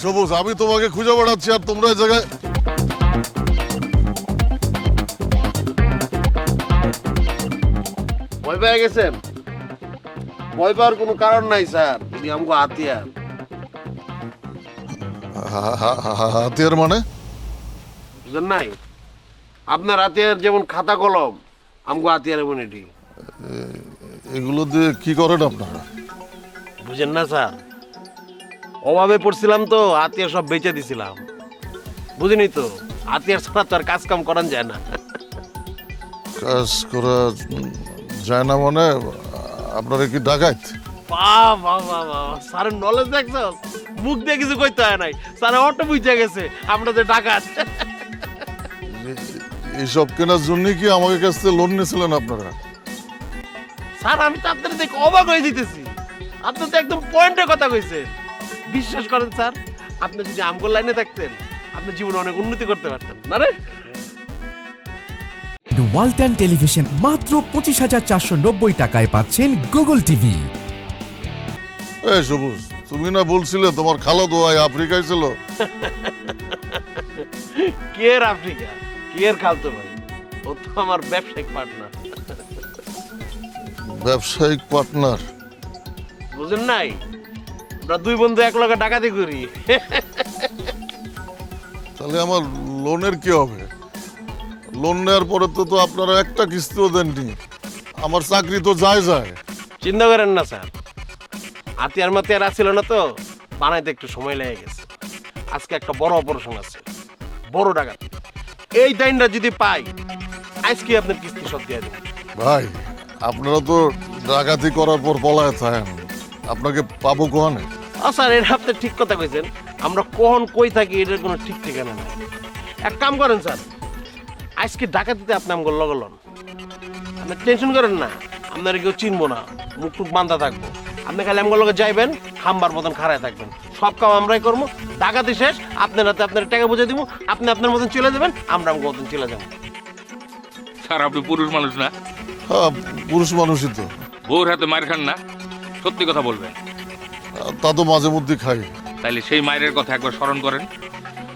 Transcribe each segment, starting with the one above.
সবুজ, আমি তোমাকে খুঁজে বেড়াচ্ছি আর তোমরা এই জায়গায়। ভয় পেয়ে গেছেন? ভয় পাওয়ার কোনো কারণ নাই স্যার, যদি আমাকে হাতিয়ার। হাতিয়ার মানে? বুঝলেন নাই? আপনার হাতিয়ার যেমন খাতা কলম, আমাকে হাতিয়ার এমন এটি। এগুলো দিয়ে কি করেন আপনারা? বুঝেন না স্যার, অভাবে পড়ছিলাম তো হাতিয়ার সব বেচে দিছিলাম। বুঝিনি তো, হাতিয়ার ছাড়া তো আর কাজ কাম করান যায় না। কাজ করা যায় না মানে আপনারা কি ডাকাইত? বাহ বাহ বাহ বাহ, স্যারের নলেজ দেখছো? মুখ দিয়ে কিছু কইতে হয় নাই, স্যার অটো বুঝে গেছে আপনাদের ডাকাত। এইসব কেনার জন্য কি আমাকে কাছ থেকে লোন নিয়েছিলেন আপনারা? স্যার আমি তো আপনাদের দেখে অবাক হয়ে দিতেছি, আপনি তো একদম পয়েন্টে কথা কইছেন। বিশ্বাস করেন স্যার, আপনি যদি আমগোর লাইনে থাকতেন আপনি জীবনে অনেক উন্নতি করতে পারতেন না রে। ওয়ালটন টেলিভিশন মাত্র 25,490 টাকায় পাচ্ছেন গুগল টিভি। এই সবুজ, তুমি না বলছিলে তোমার খালাতো ভাই আফ্রিকায় ছিল? কে এর আফ্রিকা, কে এর খালতো ভাই? ও তো আমার ব্যবসায়িক পার্টনার। ব্যবসায়িক পার্টনার? বুঝেন নাই, আমরা দুই বন্ধু এক লগে ডাকাতি করি। তাহলে আমার লোনের কি হবে? লোন নেওয়ার পরে তো আপনারা একটা কিস্তিও দেননি, আমার চাকরি তো যায় যায়। চিন্তা করেন না স্যার, হাতিয়ার মাতিয়ার আসছিল না তো, বানাইতে একটু সময় লেগে গেছে। আজকে একটা বড় অপারেশন আছে, বড় ডাকাত। এই টাইমটা যদি পাই, আজকে আপনার কিস্তি সব দিয়ে দেবো। ভাই, আপনারা তো ডাকাতি করার পর পলায় থাকেন, আপনাকে পাবো কোহানে? স্যার এটা আপনি ঠিক কথা কইছেন, আমরা কখন কই থাকি এটার কোনো ঠিক ঠিকানা নাই। এক কাম করেন স্যার, আজকে ডাকাতিতে আপনি আমগো লগলন, আপনি টেনশন করেন না, আপনারা কেউ চিনবো না, মুখ টুক বান্ধা থাকবো। আপনি খালি আমগো লগে যাইবেন, খাম্বার মতন খাড়ায় থাকবেন, সব কাম আমরাই করবো। ডাকাতি শেষ, আপনার হাতে আপনার টাকা বুঝে দিব, আপনি আপনার মতন চলে যাবেন, আমরা আমগো মতন চলে যাবো। স্যার আপনি পুরুষ মানুষ না? হ্যাঁ, পুরুষ মানুষই তো। বউর হাতে মার খান না? সত্যি কথা বলবেন। তা তো মাঝে মধ্যে খাই। তাইলে সেই মায়ের কথা একবার স্মরণ করেন,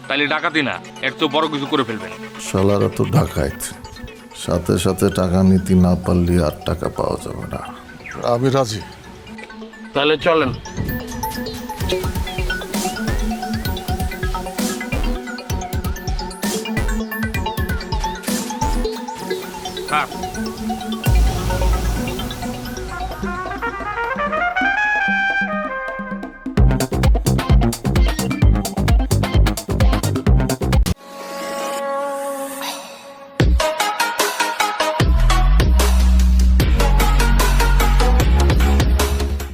তাইলে ডাকাতি না, এর তো বড় কিছু করে ফেলবেন। শালারা তো ডাকাইত, সাথে সাথে টাকা নিতে না পারলে আর টাকা পাওয়া যাবে না। আমি রাজি। তাহলে চলেন। স্যার